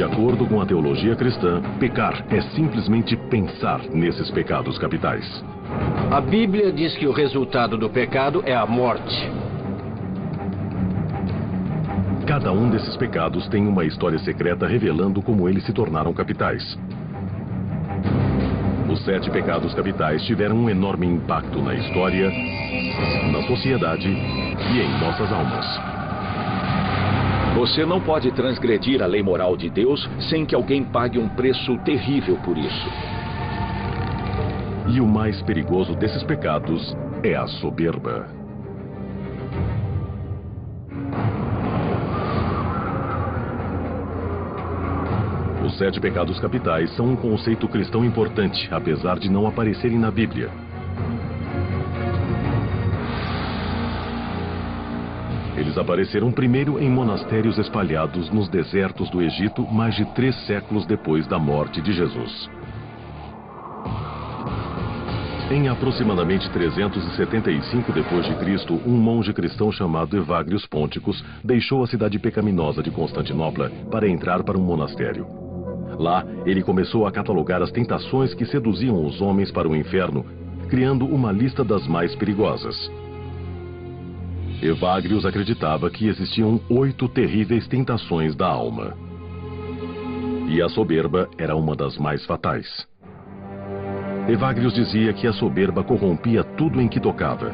De acordo com a teologia cristã, pecar é simplesmente pensar nesses pecados capitais. A Bíblia diz que o resultado do pecado é a morte. Cada um desses pecados tem uma história secreta revelando como eles se tornaram capitais. Os 7 pecados capitais tiveram um enorme impacto na história, na sociedade e em nossas almas. Você não pode transgredir a lei moral de Deus sem que alguém pague um preço terrível por isso. E o mais perigoso desses pecados é a soberba. Os 7 pecados capitais são um conceito cristão importante, apesar de não aparecerem na Bíblia. Eles apareceram primeiro em monastérios espalhados nos desertos do Egito, mais de 3 séculos depois da morte de Jesus. Em aproximadamente 375 d.C., um monge cristão chamado Evagrius Ponticus deixou a cidade pecaminosa de Constantinopla para entrar para um monastério. Lá, ele começou a catalogar as tentações que seduziam os homens para o inferno, criando uma lista das mais perigosas. Evagrius acreditava que existiam 8 terríveis tentações da alma. E a soberba era uma das mais fatais. Evagrius dizia que a soberba corrompia tudo em que tocava.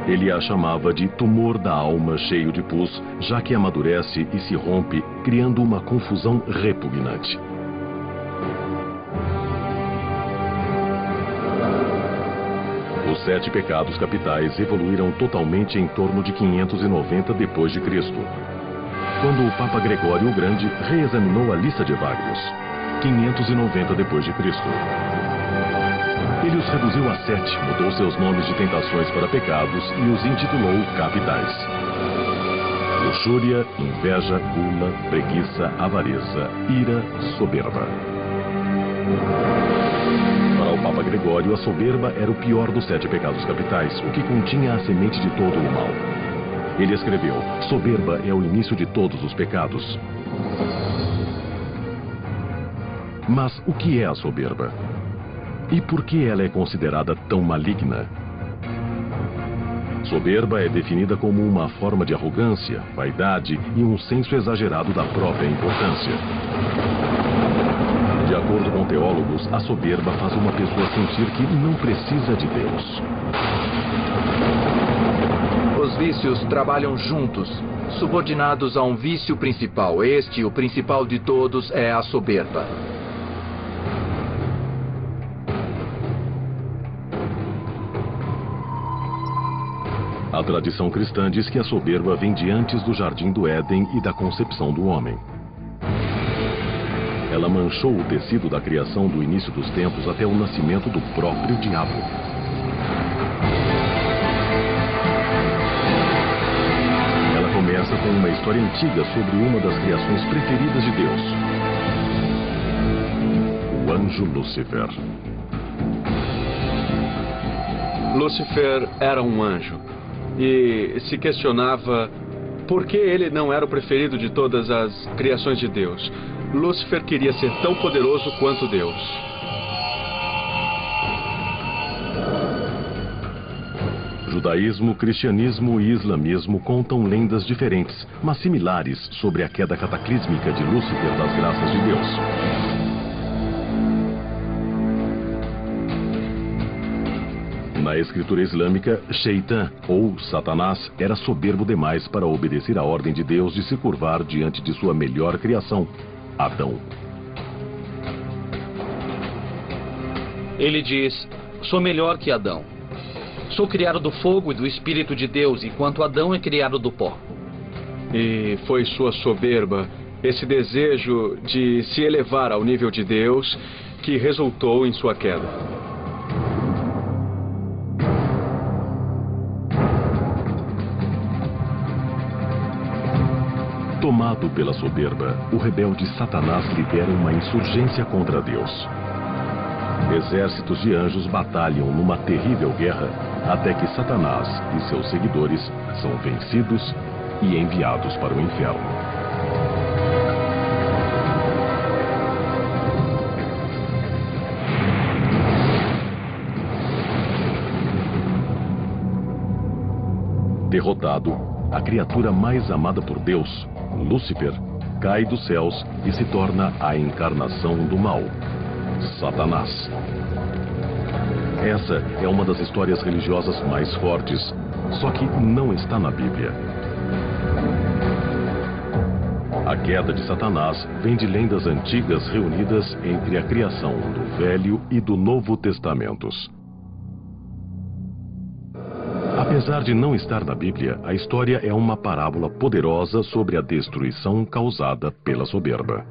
Ele a chamava de tumor da alma cheio de pus, já que amadurece e se rompe, criando uma confusão repugnante. Os 7 pecados capitais evoluíram totalmente em torno de 590 d.C., quando o Papa Gregório o Grande reexaminou a lista de Evagrius, 590 d.C. Ele os reduziu a 7, mudou seus nomes de tentações para pecados e os intitulou capitais: luxúria, inveja, gula, preguiça, avareza, ira, soberba. Para o Papa Gregório, a soberba era o pior dos 7 pecados capitais, o que continha a semente de todo o mal. Ele escreveu: soberba é o início de todos os pecados. Mas o que é a soberba? E por que ela é considerada tão maligna? Soberba é definida como uma forma de arrogância, vaidade e um senso exagerado da própria importância. De acordo com teólogos, a soberba faz uma pessoa sentir que não precisa de Deus. Os vícios trabalham juntos, subordinados a um vício principal. O principal de todos, é a soberba. A tradição cristã diz que a soberba vem de antes do jardim do Éden e da concepção do homem. Ela manchou o tecido da criação do início dos tempos até o nascimento do próprio diabo. Ela começa com uma história antiga sobre uma das criações preferidas de Deus: o anjo Lúcifer. Lúcifer era um anjo e se questionava por que ele não era o preferido de todas as criações de Deus. Lúcifer queria ser tão poderoso quanto Deus. Judaísmo, cristianismo e islamismo contam lendas diferentes, mas similares, sobre a queda cataclísmica de Lúcifer das graças de Deus. Na escritura islâmica, Shaitan, ou Satanás, era soberbo demais para obedecer à ordem de Deus de se curvar diante de sua melhor criação, Adão. Ele diz: sou melhor que Adão. Sou criado do fogo e do Espírito de Deus, enquanto Adão é criado do pó. E foi sua soberba, esse desejo de se elevar ao nível de Deus, que resultou em sua queda. Tomado pela soberba, o rebelde Satanás lidera uma insurgência contra Deus. Exércitos de anjos batalham numa terrível guerra até que Satanás e seus seguidores são vencidos e enviados para o inferno. Derrotado, a criatura mais amada por Deus, Lúcifer, cai dos céus e se torna a encarnação do mal, Satanás. Essa é uma das histórias religiosas mais fortes, só que não está na Bíblia. A queda de Satanás vem de lendas antigas reunidas entre a criação do Velho e do Novo Testamentos. Apesar de não estar na Bíblia, a história é uma parábola poderosa sobre a destruição causada pela soberba.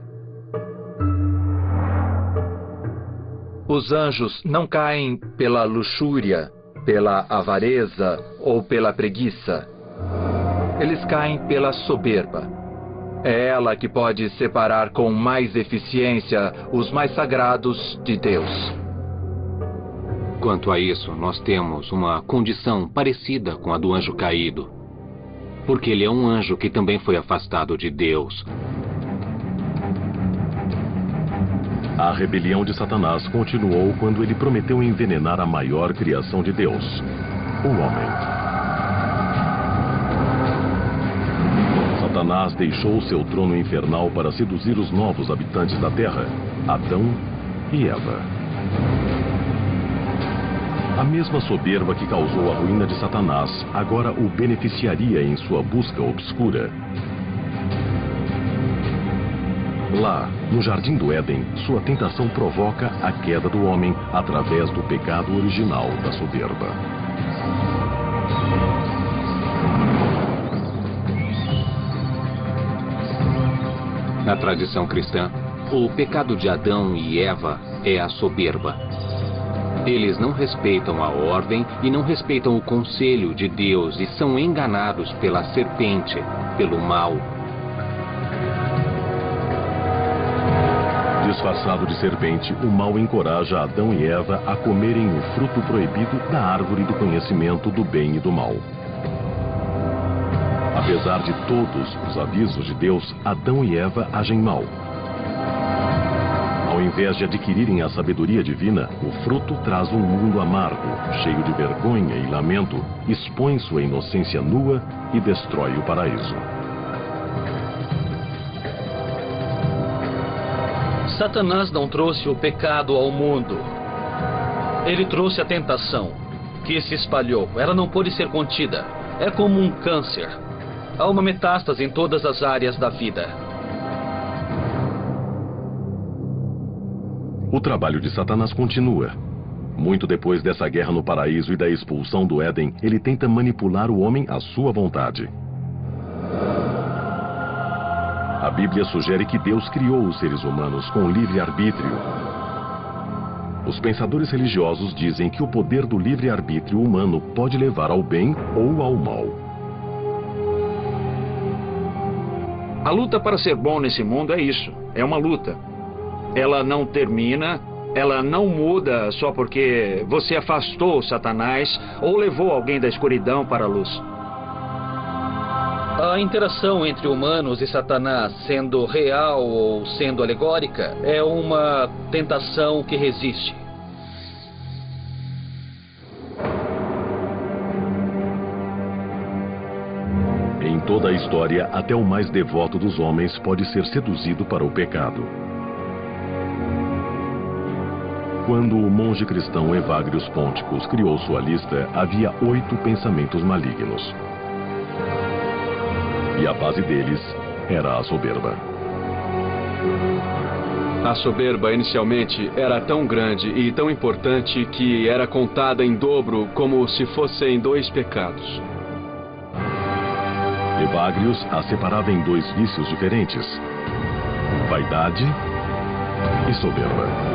Os anjos não caem pela luxúria, pela avareza ou pela preguiça. Eles caem pela soberba. É ela que pode separar com mais eficiência os mais sagrados de Deus. Quanto a isso, nós temos uma condição parecida com a do anjo caído. Porque ele é um anjo que também foi afastado de Deus. A rebelião de Satanás continuou quando ele prometeu envenenar a maior criação de Deus, o homem. Satanás deixou seu trono infernal para seduzir os novos habitantes da terra, Adão e Eva. A mesma soberba que causou a ruína de Satanás agora o beneficiaria em sua busca obscura. Lá, no Jardim do Éden, sua tentação provoca a queda do homem através do pecado original da soberba. Na tradição cristã, o pecado de Adão e Eva é a soberba. Eles não respeitam a ordem e não respeitam o conselho de Deus e são enganados pela serpente, pelo mal. Disfarçado de serpente, o mal encoraja Adão e Eva a comerem o fruto proibido da árvore do conhecimento do bem e do mal. Apesar de todos os avisos de Deus, Adão e Eva agem mal. Ao invés de adquirirem a sabedoria divina, o fruto traz um mundo amargo, cheio de vergonha e lamento, expõe sua inocência nua e destrói o paraíso. Satanás não trouxe o pecado ao mundo. Ele trouxe a tentação, que se espalhou. Ela não pôde ser contida. É como um câncer. Há uma metástase em todas as áreas da vida. O trabalho de Satanás continua. Muito depois dessa guerra no paraíso e da expulsão do Éden, ele tenta manipular o homem à sua vontade. A Bíblia sugere que Deus criou os seres humanos com livre-arbítrio. Os pensadores religiosos dizem que o poder do livre-arbítrio humano pode levar ao bem ou ao mal. A luta para ser bom nesse mundo é isso, é uma luta. Ela não termina, ela não muda só porque você afastou Satanás ou levou alguém da escuridão para a luz. A interação entre humanos e Satanás, sendo real ou sendo alegórica, é uma tentação que resiste. Em toda a história, até o mais devoto dos homens pode ser seduzido para o pecado. Quando o monge cristão Evagrius Ponticus criou sua lista, havia 8 pensamentos malignos. E a base deles era a soberba. A soberba inicialmente era tão grande e tão importante que era contada em dobro como se fossem 2 pecados. Evagrius a separava em 2 vícios diferentes: vaidade e soberba.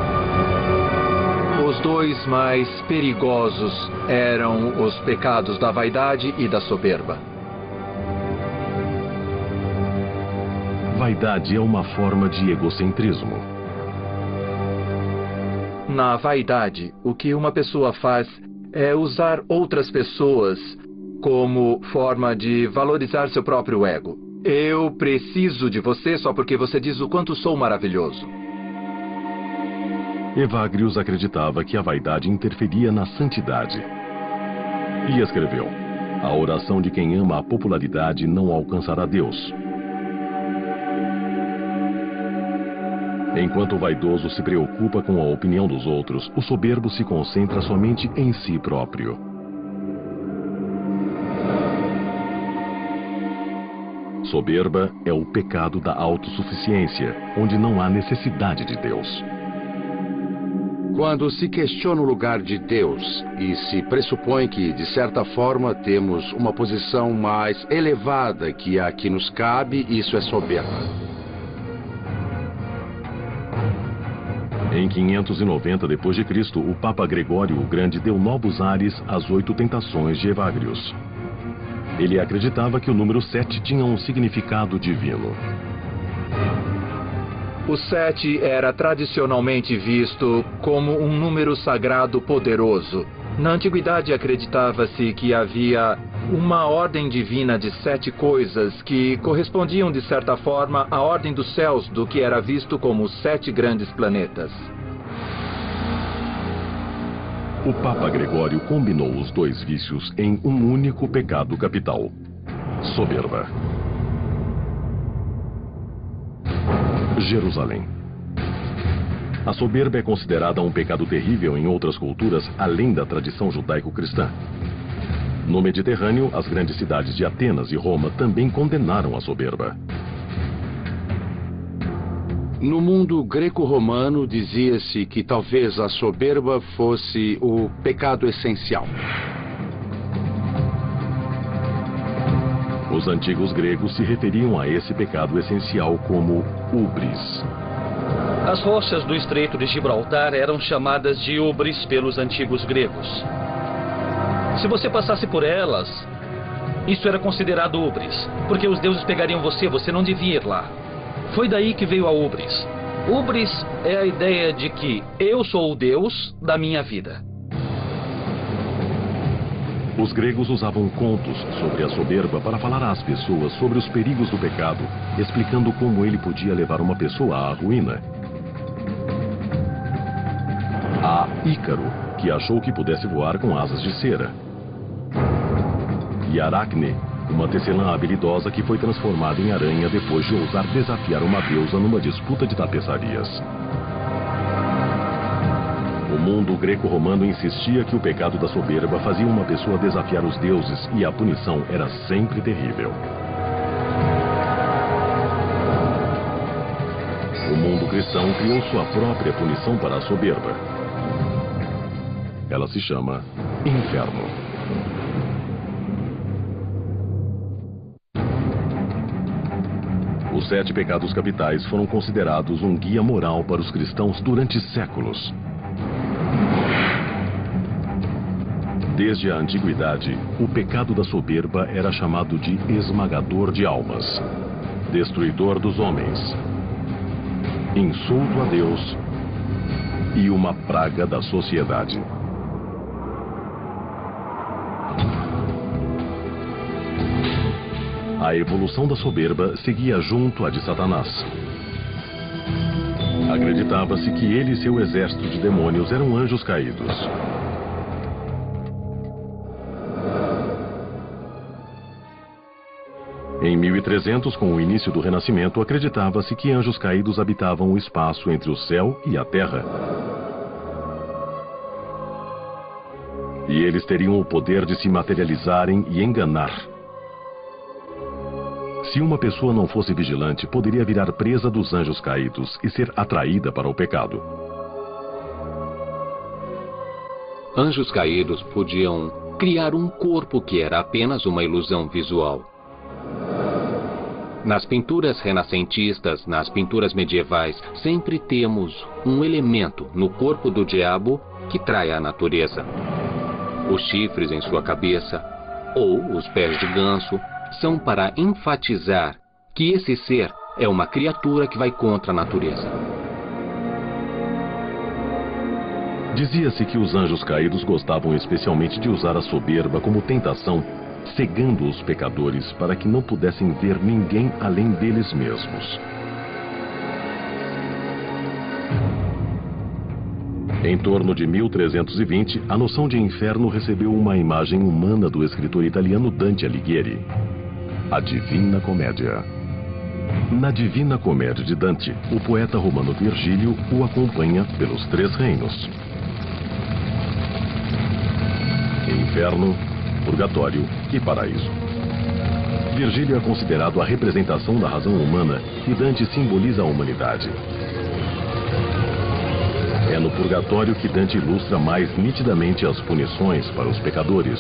Os 2 mais perigosos eram os pecados da vaidade e da soberba. Vaidade é uma forma de egocentrismo. Na vaidade, o que uma pessoa faz é usar outras pessoas como forma de valorizar seu próprio ego. Eu preciso de você só porque você diz o quanto sou maravilhoso. Evagrius acreditava que a vaidade interferia na santidade. E escreveu: A oração de quem ama a popularidade não alcançará Deus. Enquanto o vaidoso se preocupa com a opinião dos outros, o soberbo se concentra somente em si próprio. Soberba é o pecado da autossuficiência, onde não há necessidade de Deus. Quando se questiona o lugar de Deus e se pressupõe que, de certa forma, temos uma posição mais elevada que a que nos cabe, isso é soberba. Em 590 d.C., o Papa Gregório o Grande deu novos ares às 8 tentações de Evagrius. Ele acreditava que o número 7 tinha um significado divino. O 7 era tradicionalmente visto como um número sagrado poderoso. Na antiguidade acreditava-se que havia uma ordem divina de 7 coisas que correspondiam de certa forma à ordem dos céus do que era visto como os 7 grandes planetas. O Papa Gregório combinou os dois vícios em um único pecado capital: soberba. Jerusalém. A soberba é considerada um pecado terrível em outras culturas, além da tradição judaico-cristã. No Mediterrâneo, as grandes cidades de Atenas e Roma também condenaram a soberba. No mundo greco-romano, dizia-se que talvez a soberba fosse o pecado essencial. Os antigos gregos se referiam a esse pecado essencial como ubris. As rochas do Estreito de Gibraltar eram chamadas de ubris pelos antigos gregos. Se você passasse por elas, isso era considerado ubris, porque os deuses pegariam você, você não devia ir lá. Foi daí que veio a ubris. Ubris é a ideia de que eu sou o Deus da minha vida. Os gregos usavam contos sobre a soberba para falar às pessoas sobre os perigos do pecado, explicando como ele podia levar uma pessoa à ruína. Há Ícaro, que achou que pudesse voar com asas de cera. E Aracne, uma tecelã habilidosa que foi transformada em aranha depois de ousar desafiar uma deusa numa disputa de tapeçarias. O mundo greco-romano insistia que o pecado da soberba fazia uma pessoa desafiar os deuses e a punição era sempre terrível. O mundo cristão criou sua própria punição para a soberba. Ela se chama inferno. Os 7 pecados capitais foram considerados um guia moral para os cristãos durante séculos. Desde a antiguidade, o pecado da soberba era chamado de esmagador de almas, destruidor dos homens, insulto a Deus e uma praga da sociedade. A evolução da soberba seguia junto à de Satanás. Acreditava-se que ele e seu exército de demônios eram anjos caídos. Em 1300, com o início do Renascimento, acreditava-se que anjos caídos habitavam o espaço entre o céu e a terra. E eles teriam o poder de se materializarem e enganar. Se uma pessoa não fosse vigilante, poderia virar presa dos anjos caídos e ser atraída para o pecado. Anjos caídos podiam criar um corpo que era apenas uma ilusão visual. Nas pinturas renascentistas, nas pinturas medievais, sempre temos um elemento no corpo do diabo que trai a natureza. Os chifres em sua cabeça, ou os pés de ganso, são para enfatizar que esse ser é uma criatura que vai contra a natureza. Dizia-se que os anjos caídos gostavam especialmente de usar a soberba como tentação, cegando os pecadores para que não pudessem ver ninguém além deles mesmos. Em torno de 1320, a noção de inferno recebeu uma imagem humana do escritor italiano Dante Alighieri, a Divina Comédia. Na Divina Comédia de Dante, o poeta romano Virgílio o acompanha pelos 3 reinos: Inferno, Purgatório e Paraíso. Virgílio é considerado a representação da razão humana e Dante simboliza a humanidade. É no Purgatório que Dante ilustra mais nitidamente as punições para os pecadores.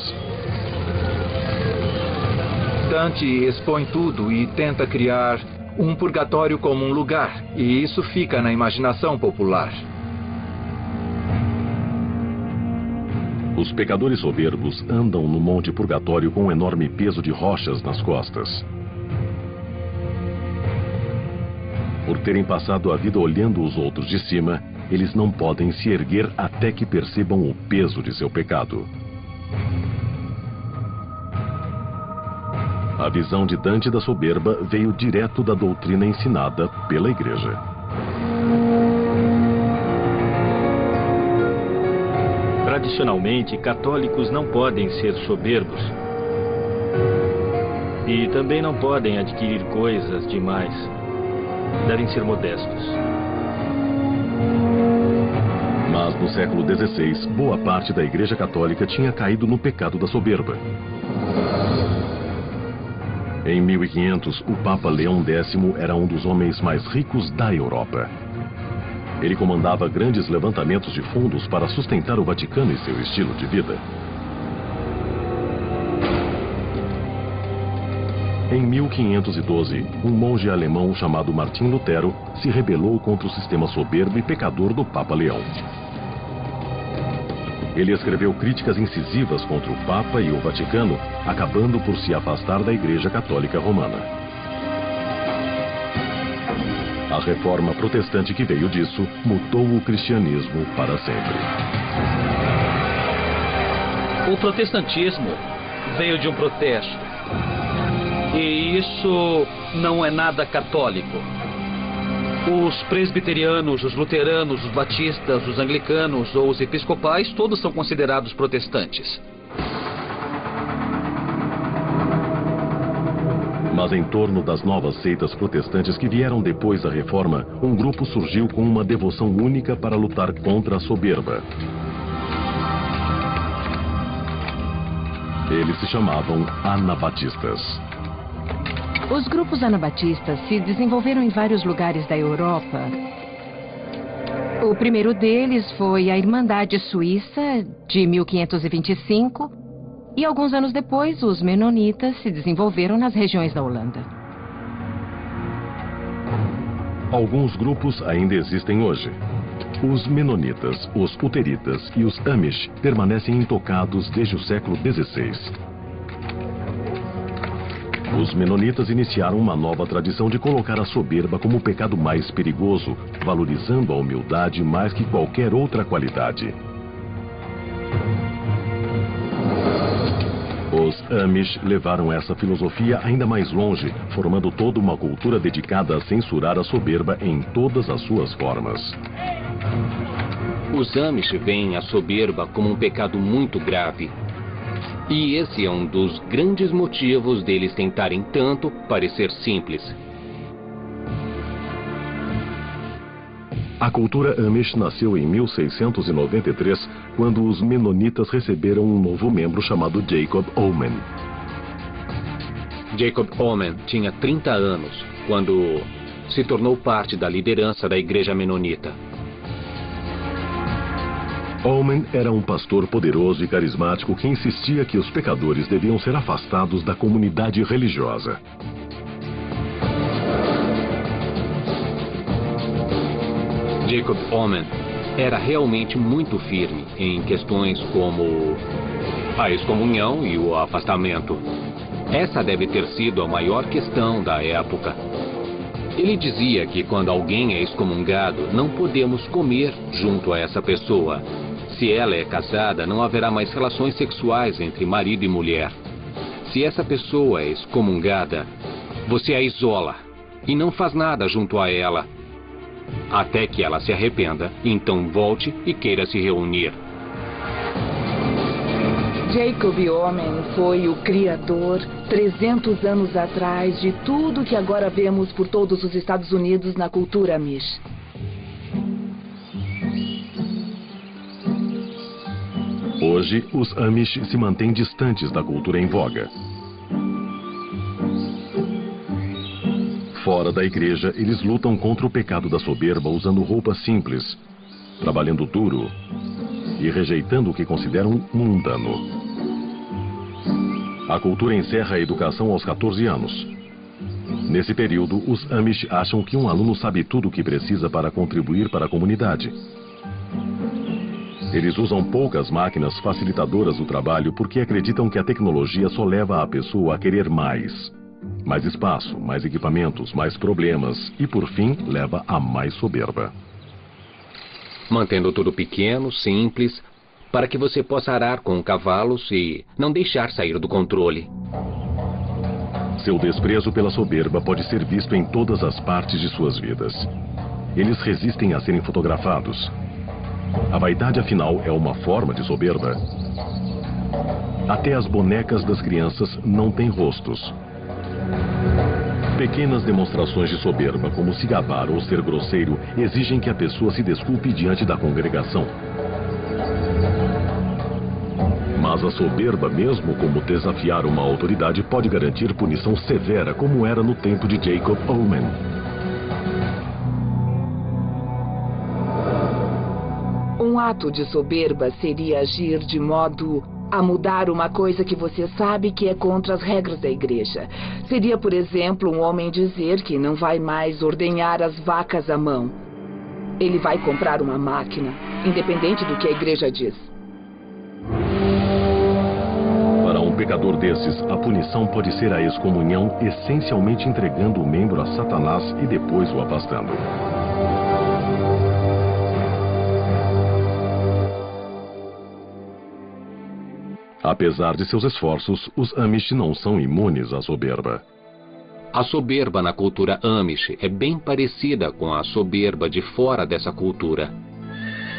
Dante expõe tudo e tenta criar um purgatório como um lugar, e isso fica na imaginação popular. Os pecadores soberbos andam no Monte Purgatório com um enorme peso de rochas nas costas. Por terem passado a vida olhando os outros de cima, eles não podem se erguer até que percebam o peso de seu pecado. A visão de Dante da soberba veio direto da doutrina ensinada pela Igreja. Tradicionalmente, católicos não podem ser soberbos. E também não podem adquirir coisas demais. Devem ser modestos. Mas no século XVI, boa parte da Igreja Católica tinha caído no pecado da soberba. Em 1500, o Papa Leão X era um dos homens mais ricos da Europa. Ele comandava grandes levantamentos de fundos para sustentar o Vaticano e seu estilo de vida. Em 1512, um monge alemão chamado Martim Lutero se rebelou contra o sistema soberbo e pecador do Papa Leão. Ele escreveu críticas incisivas contra o Papa e o Vaticano, acabando por se afastar da Igreja Católica Romana. A reforma protestante que veio disso mudou o cristianismo para sempre. O protestantismo veio de um protesto. E isso não é nada católico. Os presbiterianos, os luteranos, os batistas, os anglicanos ou os episcopais, todos são considerados protestantes. Mas em torno das novas seitas protestantes que vieram depois da Reforma, um grupo surgiu com uma devoção única para lutar contra a soberba. Eles se chamavam Anabatistas. Os grupos anabatistas se desenvolveram em vários lugares da Europa. O primeiro deles foi a Irmandade Suíça, de 1525, e alguns anos depois, os Menonitas se desenvolveram nas regiões da Holanda. Alguns grupos ainda existem hoje. Os Menonitas, os Luteritas e os Amish permanecem intocados desde o século XVI. Os Menonitas iniciaram uma nova tradição de colocar a soberba como o pecado mais perigoso, valorizando a humildade mais que qualquer outra qualidade. Os Amish levaram essa filosofia ainda mais longe, formando toda uma cultura dedicada a censurar a soberba em todas as suas formas. Os Amish veem a soberba como um pecado muito grave. E esse é um dos grandes motivos deles tentarem tanto parecer simples. A cultura Amish nasceu em 1693, quando os Menonitas receberam um novo membro chamado Jacob Oman. Jacob Oman tinha 30 anos quando se tornou parte da liderança da Igreja Menonita. Oman era um pastor poderoso e carismático que insistia que os pecadores deviam ser afastados da comunidade religiosa. Jacob Oman era realmente muito firme em questões como a excomunhão e o afastamento. Essa deve ter sido a maior questão da época. Ele dizia que quando alguém é excomungado, não podemos comer junto a essa pessoa. Se ela é casada, não haverá mais relações sexuais entre marido e mulher. Se essa pessoa é excomungada, você a isola e não faz nada junto a ela. até que ela se arrependa, então volte e queira se reunir. Jacob Omen foi o criador, 300 anos atrás, de tudo que agora vemos por todos os Estados Unidos na cultura Amish. Hoje, os Amish se mantêm distantes da cultura em voga. Fora da igreja, eles lutam contra o pecado da soberba usando roupas simples, trabalhando duro e rejeitando o que consideram mundano. A cultura encerra a educação aos 14 anos. Nesse período, os Amish acham que um aluno sabe tudo o que precisa para contribuir para a comunidade. Eles usam poucas máquinas facilitadoras do trabalho porque acreditam que a tecnologia só leva a pessoa a querer mais. Mais espaço, mais equipamentos, mais problemas e, por fim, leva a mais soberba. Mantendo tudo pequeno, simples, para que você possa arar com cavalos e não deixar sair do controle. Seu desprezo pela soberba pode ser visto em todas as partes de suas vidas. Eles resistem a serem fotografados. A vaidade, afinal, é uma forma de soberba. Até as bonecas das crianças não têm rostos. Pequenas demonstrações de soberba, como se gabar ou ser grosseiro, exigem que a pessoa se desculpe diante da congregação. Mas a soberba, mesmo como desafiar uma autoridade, pode garantir punição severa, como era no tempo de Jacob Omen. Um ato de soberba seria agir de modo a mudar uma coisa que você sabe que é contra as regras da igreja. Seria, por exemplo, um homem dizer que não vai mais ordenhar as vacas à mão. Ele vai comprar uma máquina, independente do que a igreja diz. Para um pecador desses, a punição pode ser a excomunhão, essencialmente entregando o membro a Satanás e depois o afastando. Apesar de seus esforços, os Amish não são imunes à soberba. A soberba na cultura Amish é bem parecida com a soberba de fora dessa cultura.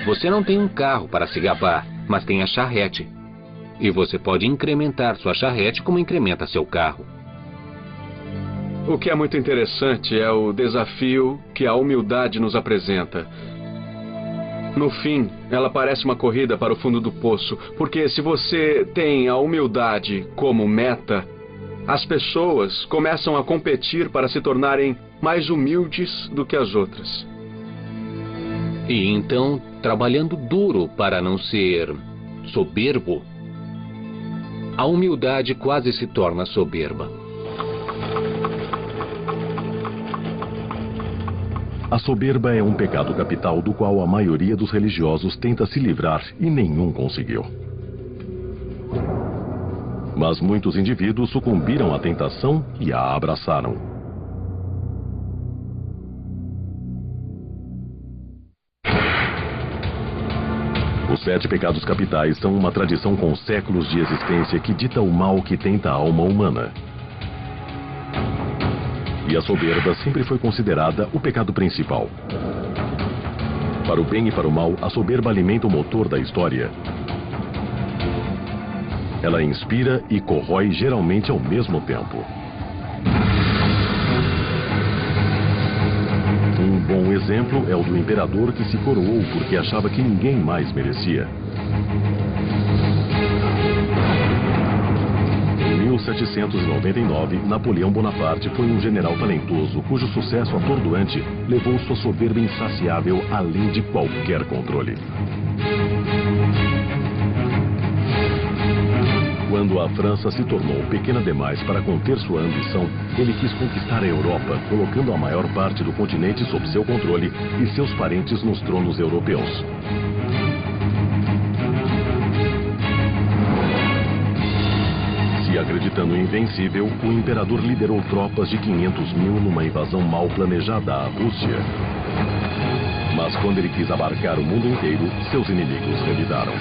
Você não tem um carro para se gabar, mas tem a charrete. E você pode incrementar sua charrete como incrementa seu carro. O que é muito interessante é o desafio que a humildade nos apresenta. No fim, ela parece uma corrida para o fundo do poço, porque se você tem a humildade como meta, as pessoas começam a competir para se tornarem mais humildes do que as outras. E então, trabalhando duro para não ser soberbo, a humildade quase se torna soberba. A soberba é um pecado capital do qual a maioria dos religiosos tenta se livrar e nenhum conseguiu. Mas muitos indivíduos sucumbiram à tentação e a abraçaram. Os 7 pecados capitais são uma tradição com séculos de existência que dita o mal que tenta a alma humana. E a soberba sempre foi considerada o pecado principal. Para o bem e para o mal, a soberba alimenta o motor da história. Ela inspira e corrói geralmente ao mesmo tempo. Um bom exemplo é o do imperador que se coroou porque achava que ninguém mais merecia. Em 1799, Napoleão Bonaparte foi um general talentoso cujo sucesso atordoante levou sua soberba insaciável além de qualquer controle. Quando a França se tornou pequena demais para conter sua ambição, ele quis conquistar a Europa, colocando a maior parte do continente sob seu controle e seus parentes nos tronos europeus. Se acreditando invencível, o imperador liderou tropas de 500 mil numa invasão mal planejada à Rússia. Mas quando ele quis abarcar o mundo inteiro, seus inimigos revidaram.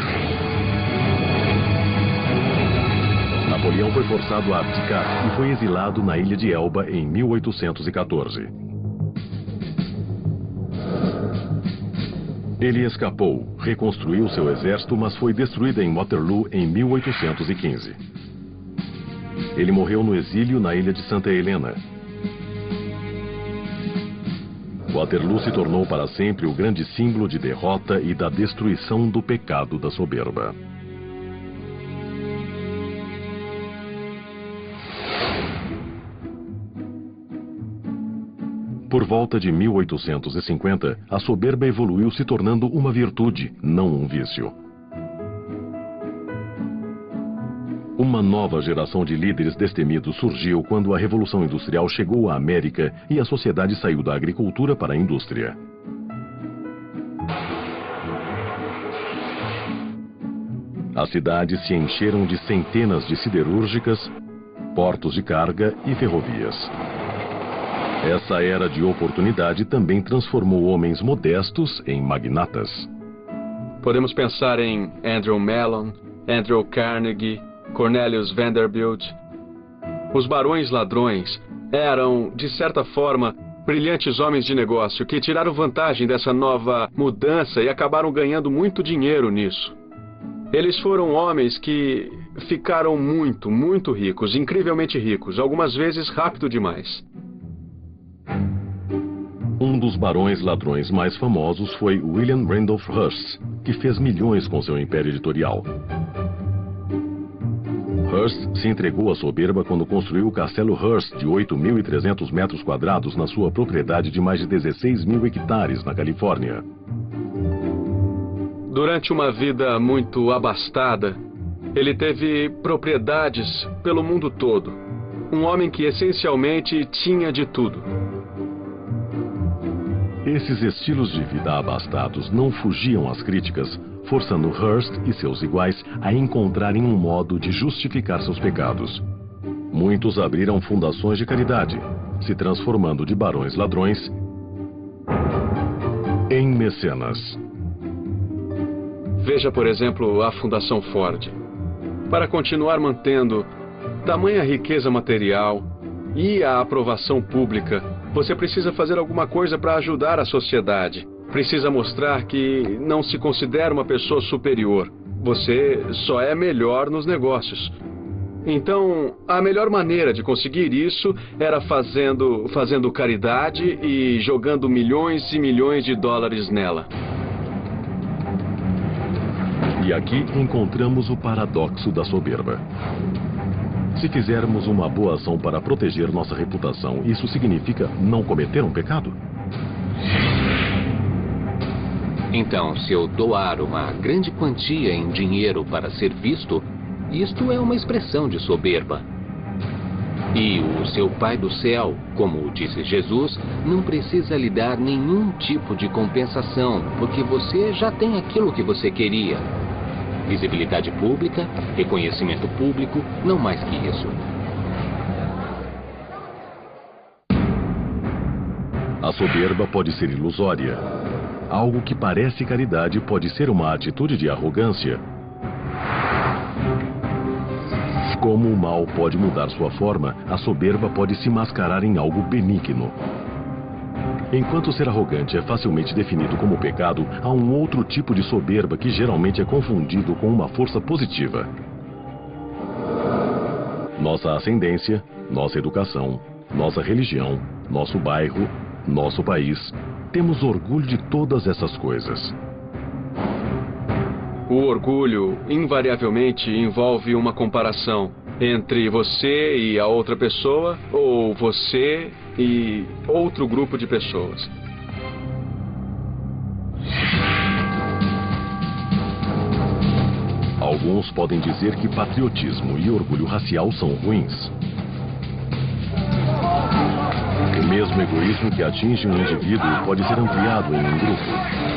Napoleão foi forçado a abdicar e foi exilado na ilha de Elba em 1814. Ele escapou, reconstruiu seu exército, mas foi destruído em Waterloo em 1815. Ele morreu no exílio na ilha de Santa Helena. Waterloo se tornou para sempre o grande símbolo de derrota e da destruição do pecado da soberba. Por volta de 1850, a soberba evoluiu se tornando uma virtude, não um vício. Uma nova geração de líderes destemidos surgiu quando a Revolução Industrial chegou à América e a sociedade saiu da agricultura para a indústria. As cidades se encheram de centenas de siderúrgicas, portos de carga e ferrovias. Essa era de oportunidade também transformou homens modestos em magnatas. Podemos pensar em Andrew Mellon, Andrew Carnegie, Cornelius Vanderbilt. Os barões ladrões eram, de certa forma, brilhantes homens de negócio que tiraram vantagem dessa nova mudança e acabaram ganhando muito dinheiro nisso. Eles foram homens que ficaram muito ricos, incrivelmente ricos, algumas vezes rápido demais. Um dos barões ladrões mais famosos foi William Randolph Hearst, que fez milhões com seu império editorial. Hearst se entregou à soberba quando construiu o Castelo Hearst de 8.300 metros quadrados na sua propriedade de mais de 16 mil hectares na Califórnia. Durante uma vida muito abastada, ele teve propriedades pelo mundo todo. Um homem que essencialmente tinha de tudo. Esses estilos de vida abastados não fugiam às críticas, forçando Hearst e seus iguais a encontrarem um modo de justificar seus pecados. Muitos abriram fundações de caridade, se transformando de barões ladrões em mecenas. Veja, por exemplo, a Fundação Ford. Para continuar mantendo tamanha riqueza material e a aprovação pública, você precisa fazer alguma coisa para ajudar a sociedade. Precisa mostrar que não se considera uma pessoa superior. Você só é melhor nos negócios. Então, a melhor maneira de conseguir isso era fazendo caridade e jogando milhões e milhões de dólares nela. E aqui encontramos o paradoxo da soberba. Se fizermos uma boa ação para proteger nossa reputação, isso significa não cometer um pecado? Então, se eu doar uma grande quantia em dinheiro para ser visto, isto é uma expressão de soberba. E o seu Pai do céu, como disse Jesus, não precisa lhe dar nenhum tipo de compensação, porque você já tem aquilo que você queria. Visibilidade pública, reconhecimento público, não mais que isso. A soberba pode ser ilusória. Algo que parece caridade pode ser uma atitude de arrogância. Como o mal pode mudar sua forma, a soberba pode se mascarar em algo benigno. Enquanto ser arrogante é facilmente definido como pecado, há um outro tipo de soberba que geralmente é confundido com uma força positiva. Nossa ascendência, nossa educação, nossa religião, nosso bairro, nosso país. Temos orgulho de todas essas coisas. O orgulho, invariavelmente, envolve uma comparação entre você e a outra pessoa, ou você e outro grupo de pessoas. Alguns podem dizer que patriotismo e orgulho racial são ruins. O mesmo egoísmo que atinge um indivíduo pode ser ampliado em um grupo.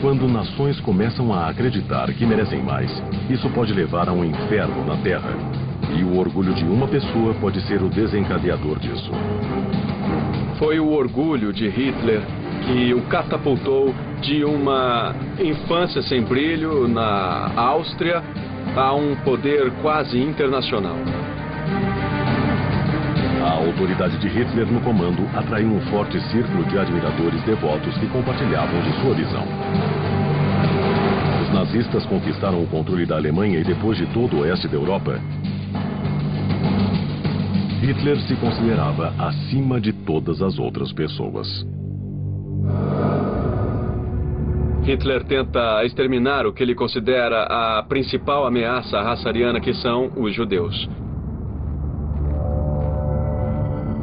Quando nações começam a acreditar que merecem mais, isso pode levar a um inferno na Terra. E o orgulho de uma pessoa pode ser o desencadeador disso. Foi o orgulho de Hitler que o catapultou de uma infância sem brilho na Áustria a um poder quase internacional. A autoridade de Hitler no comando atraiu um forte círculo de admiradores devotos que compartilhavam de sua visão. Os nazistas conquistaram o controle da Alemanha e depois de todo o oeste da Europa, Hitler se considerava acima de todas as outras pessoas. Hitler tenta exterminar o que ele considera a principal ameaça à raça ariana, que são os judeus.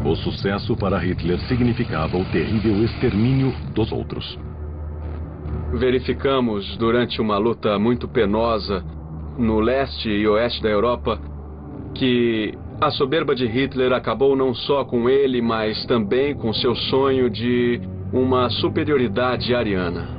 O sucesso para Hitler significava o terrível extermínio dos outros. Verificamos durante uma luta muito penosa no leste e oeste da Europa que a soberba de Hitler acabou não só com ele, mas também com seu sonho de uma superioridade ariana.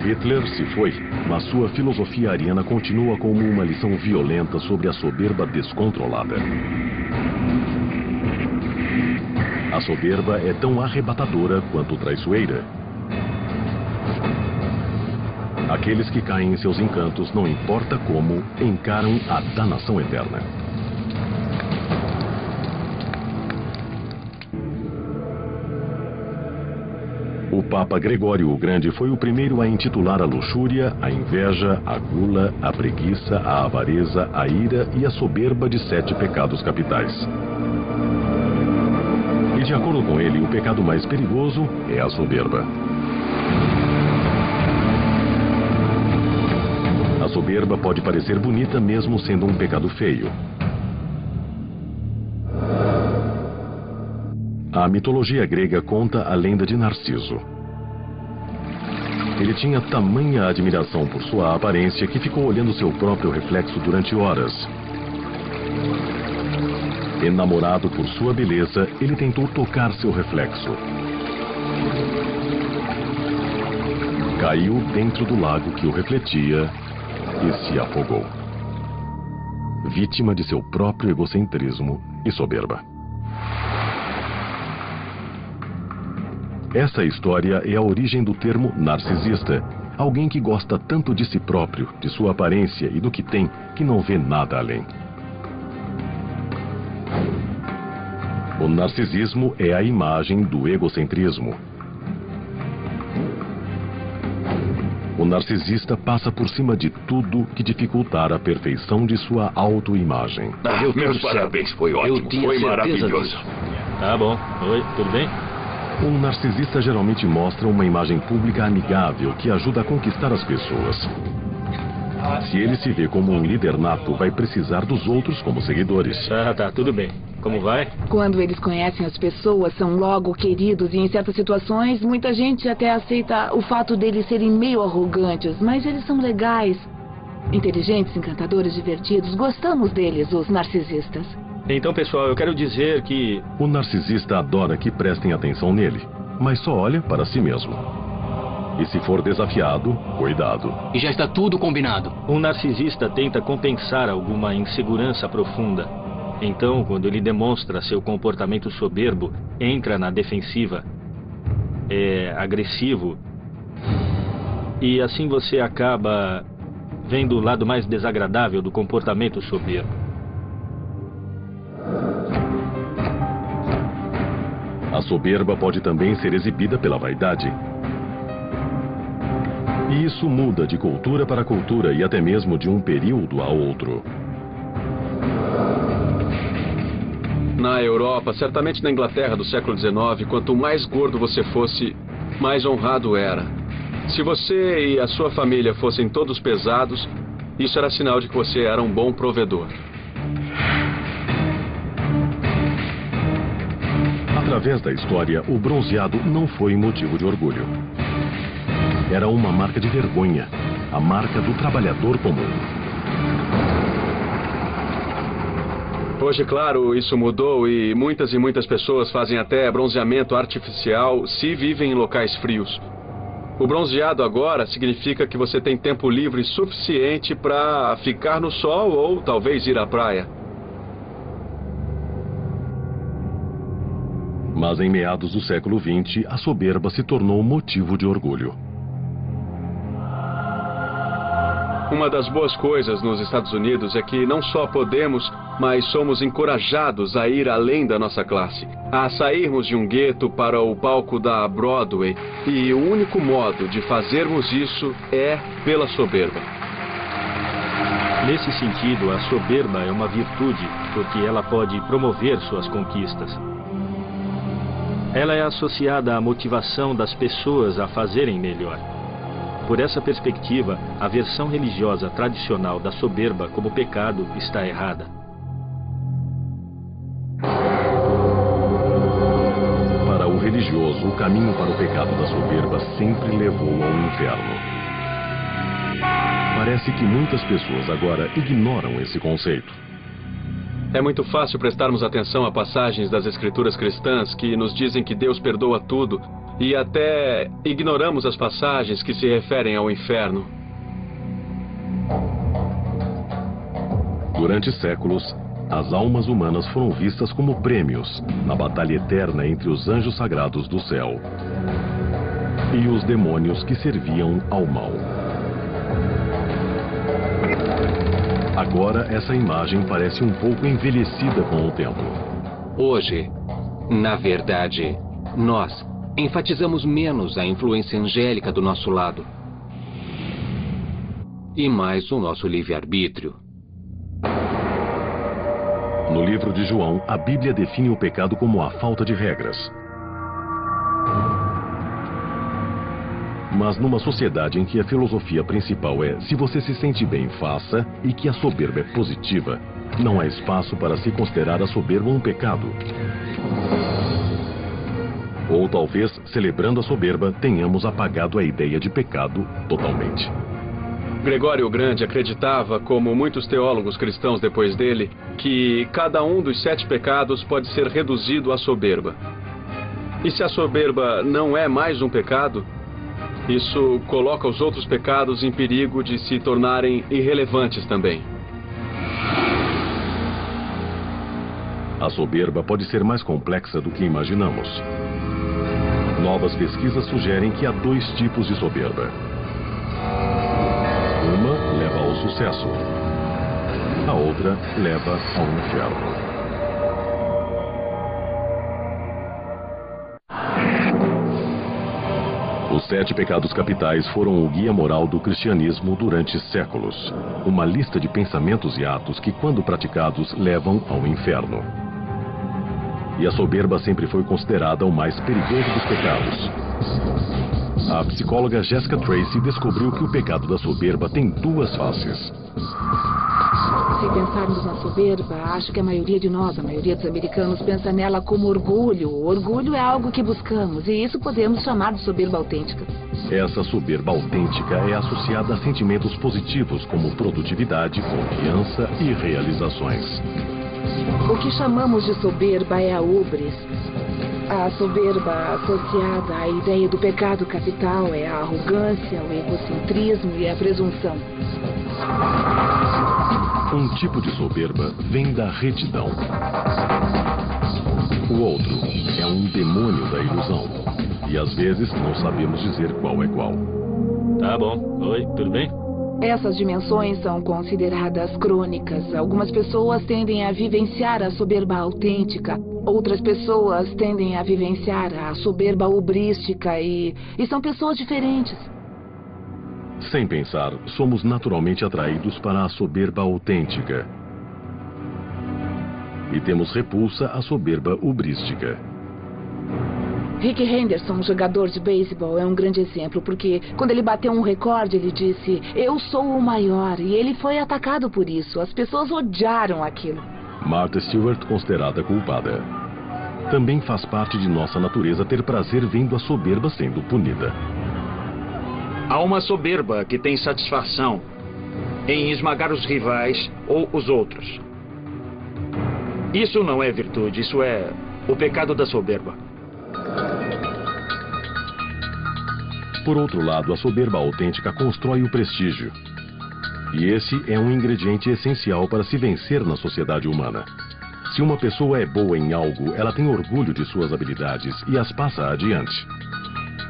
Hitler se foi, mas sua filosofia ariana continua como uma lição violenta sobre a soberba descontrolada. A soberba é tão arrebatadora quanto traiçoeira. Aqueles que caem em seus encantos, não importa como, encaram a danação eterna. O Papa Gregório o Grande foi o primeiro a intitular a luxúria, a inveja, a gula, a preguiça, a avareza, a ira e a soberba de 7 pecados capitais. E de acordo com ele, o pecado mais perigoso é a soberba. A soberba pode parecer bonita mesmo sendo um pecado feio. A mitologia grega conta a lenda de Narciso. Ele tinha tamanha admiração por sua aparência que ficou olhando seu próprio reflexo durante horas. Enamorado por sua beleza, ele tentou tocar seu reflexo. Caiu dentro do lago que o refletia e se afogou. Vítima de seu próprio egocentrismo e soberba. Essa história é a origem do termo narcisista, alguém que gosta tanto de si próprio, de sua aparência e do que tem, que não vê nada além. O narcisismo é a imagem do egocentrismo. O narcisista passa por cima de tudo que dificultar a perfeição de sua autoimagem. Meus parabéns, foi ótimo, foi maravilhoso. Tá bom. Oi, tudo bem? Um narcisista geralmente mostra uma imagem pública amigável que ajuda a conquistar as pessoas. Se ele se vê como um líder nato, vai precisar dos outros como seguidores. Tá, tudo bem. Como vai? Quando eles conhecem as pessoas, são logo queridos e em certas situações, muita gente até aceita o fato deles serem meio arrogantes, mas eles são legais, inteligentes, encantadores, divertidos. Gostamos deles, os narcisistas. Então, pessoal, eu quero dizer que... O narcisista adora que prestem atenção nele, mas só olha para si mesmo. E se for desafiado, cuidado. E já está tudo combinado. Um narcisista tenta compensar alguma insegurança profunda. Então, quando ele demonstra seu comportamento soberbo, entra na defensiva, é agressivo, e assim você acaba vendo o lado mais desagradável do comportamento soberbo. A soberba pode também ser exibida pela vaidade. E isso muda de cultura para cultura e até mesmo de um período a outro. Na Europa, certamente na Inglaterra do século XIX, quanto mais gordo você fosse, mais honrado era. Se você e a sua família fossem todos pesados, isso era sinal de que você era um bom provedor. Através da história, o bronzeado não foi motivo de orgulho. Era uma marca de vergonha, a marca do trabalhador comum. Hoje, claro, isso mudou e muitas pessoas fazem até bronzeamento artificial se vivem em locais frios. O bronzeado agora significa que você tem tempo livre suficiente para ficar no sol ou talvez ir à praia. Mas em meados do século XX, a soberba se tornou motivo de orgulho. Uma das boas coisas nos Estados Unidos é que não só podemos, mas somos encorajados a ir além da nossa classe, a sairmos de um gueto para o palco da Broadway. E o único modo de fazermos isso é pela soberba. Nesse sentido, a soberba é uma virtude, porque ela pode promover suas conquistas. Ela é associada à motivação das pessoas a fazerem melhor. Por essa perspectiva, a versão religiosa tradicional da soberba como pecado está errada. Para o religioso, o caminho para o pecado da soberba sempre levou ao inferno. Parece que muitas pessoas agora ignoram esse conceito. É muito fácil prestarmos atenção a passagens das escrituras cristãs que nos dizem que Deus perdoa tudo, e até ignoramos as passagens que se referem ao inferno. Durante séculos, as almas humanas foram vistas como prêmios na batalha eterna entre os anjos sagrados do céu e os demônios que serviam ao mal. Agora, essa imagem parece um pouco envelhecida com o tempo. Hoje, na verdade, nós enfatizamos menos a influência angélica do nosso lado e mais o nosso livre-arbítrio. No livro de João, a Bíblia define o pecado como a falta de regras. Mas numa sociedade em que a filosofia principal é se você se sente bem, faça, e que a soberba é positiva, não há espaço para se considerar a soberba um pecado. Ou talvez, celebrando a soberba, tenhamos apagado a ideia de pecado totalmente. Gregório o Grande acreditava, como muitos teólogos cristãos depois dele, que cada um dos 7 pecados pode ser reduzido à soberba. E se a soberba não é mais um pecado, isso coloca os outros pecados em perigo de se tornarem irrelevantes também. A soberba pode ser mais complexa do que imaginamos. Novas pesquisas sugerem que há 2 tipos de soberba. Uma leva ao sucesso. A outra leva ao inferno. Os 7 pecados capitais foram o guia moral do cristianismo durante séculos. Uma lista de pensamentos e atos que, quando praticados, levam ao inferno. E a soberba sempre foi considerada o mais perigoso dos pecados. A psicóloga Jessica Tracy descobriu que o pecado da soberba tem 2 faces. Se pensarmos na soberba, acho que a maioria de nós, a maioria dos americanos, pensa nela como orgulho. O orgulho é algo que buscamos, e isso podemos chamar de soberba autêntica. Essa soberba autêntica é associada a sentimentos positivos como produtividade, confiança e realizações. O que chamamos de soberba é a ubris. A soberba associada à ideia do pecado capital é a arrogância, o egocentrismo e a presunção. Um tipo de soberba vem da retidão. O outro é um demônio da ilusão. E às vezes não sabemos dizer qual é qual. Tá bom. Oi, tudo bem? Essas dimensões são consideradas crônicas. Algumas pessoas tendem a vivenciar a soberba autêntica. Outras pessoas tendem a vivenciar a soberba ubrística e são pessoas diferentes. Sem pensar, somos naturalmente atraídos para a soberba autêntica. E temos repulsa à soberba ubrística. Rick Henderson, jogador de beisebol, é um grande exemplo, porque quando ele bateu um recorde, ele disse: "Eu sou o maior", e ele foi atacado por isso. As pessoas odiaram aquilo. Martha Stewart, considerada culpada. Também faz parte de nossa natureza ter prazer vendo a soberba sendo punida. Há uma soberba que tem satisfação em esmagar os rivais ou os outros. Isso não é virtude, isso é o pecado da soberba. Por outro lado, a soberba autêntica constrói o prestígio. E esse é um ingrediente essencial para se vencer na sociedade humana. Se uma pessoa é boa em algo, ela tem orgulho de suas habilidades e as passa adiante.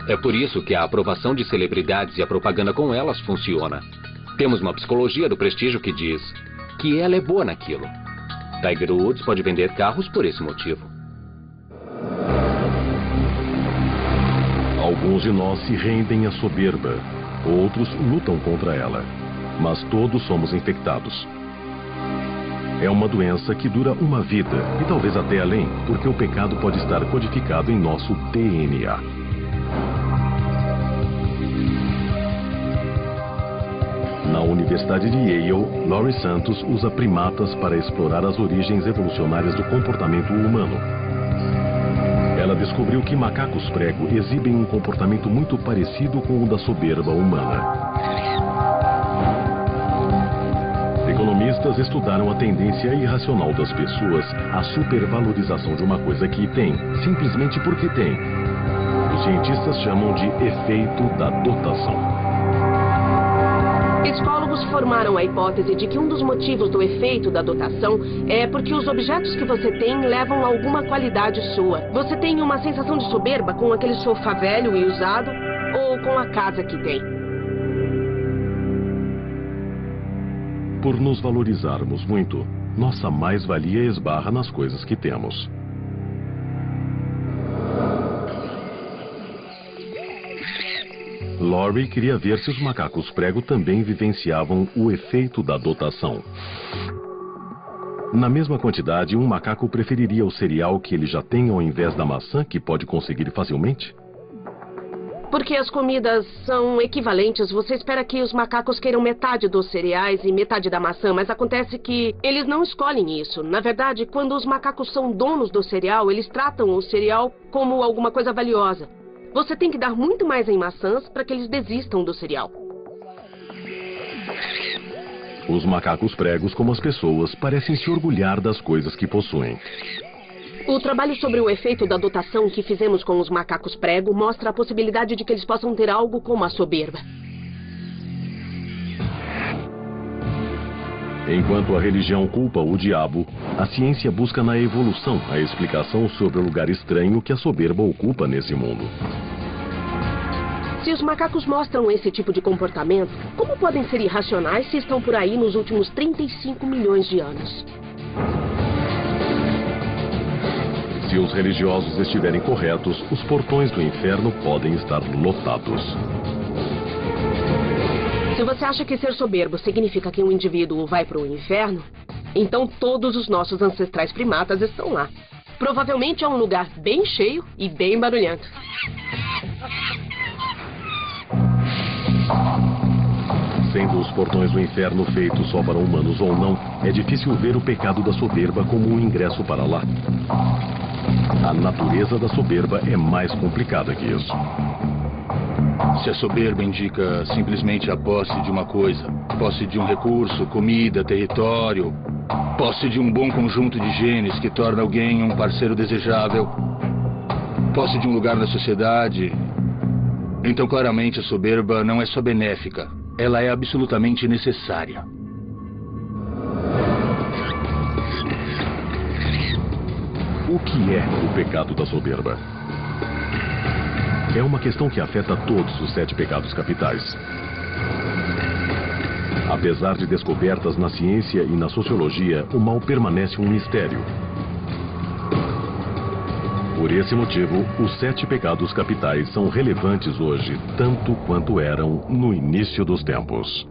É por isso que a aprovação de celebridades e a propaganda com elas funciona. Temos uma psicologia do prestígio que diz que ela é boa naquilo. Tiger Woods pode vender carros por esse motivo. Alguns de nós se rendem à soberba, outros lutam contra ela, mas todos somos infectados. É uma doença que dura uma vida, e talvez até além, porque o pecado pode estar codificado em nosso DNA. Na Universidade de Yale, Laurie Santos usa primatas para explorar as origens evolucionárias do comportamento humano. Ela descobriu que macacos prego exibem um comportamento muito parecido com o da soberba humana. Economistas estudaram a tendência irracional das pessoas à supervalorização de uma coisa que tem, simplesmente porque tem. Os cientistas chamam de efeito da dotação. Psicólogos formaram a hipótese de que um dos motivos do efeito da dotação é porque os objetos que você tem levam a alguma qualidade sua. Você tem uma sensação de soberba com aquele sofá velho e usado ou com a casa que tem? Por nos valorizarmos muito, nossa mais-valia esbarra nas coisas que temos. Laurie queria ver se os macacos prego também vivenciavam o efeito da dotação. Na mesma quantidade, um macaco preferiria o cereal que ele já tem ao invés da maçã que pode conseguir facilmente? Porque as comidas são equivalentes, você espera que os macacos queiram metade dos cereais e metade da maçã, mas acontece que eles não escolhem isso. Na verdade, quando os macacos são donos do cereal, eles tratam o cereal como alguma coisa valiosa. Você tem que dar muito mais em maçãs para que eles desistam do cereal. Os macacos pregos, como as pessoas, parecem se orgulhar das coisas que possuem. O trabalho sobre o efeito da dotação que fizemos com os macacos prego mostra a possibilidade de que eles possam ter algo como a soberba. Enquanto a religião culpa o diabo, a ciência busca na evolução a explicação sobre o lugar estranho que a soberba ocupa nesse mundo. Se os macacos mostram esse tipo de comportamento, como podem ser irracionais se estão por aí nos últimos 35 milhões de anos? Se os religiosos estiverem corretos, os portões do inferno podem estar lotados. Se você acha que ser soberbo significa que um indivíduo vai para o inferno, então todos os nossos ancestrais primatas estão lá. Provavelmente é um lugar bem cheio e bem barulhento. Sendo os portões do inferno feitos só para humanos ou não, é difícil ver o pecado da soberba como um ingresso para lá. A natureza da soberba é mais complicada que isso. Se a soberba indica simplesmente a posse de uma coisa, posse de um recurso, comida, território, posse de um bom conjunto de genes que torna alguém um parceiro desejável, posse de um lugar na sociedade, então claramente a soberba não é só benéfica, ela é absolutamente necessária. O que é o pecado da soberba? É uma questão que afeta todos os 7 pecados capitais. Apesar de descobertas na ciência e na sociologia, o mal permanece um mistério. Por esse motivo, os 7 pecados capitais são relevantes hoje, tanto quanto eram no início dos tempos.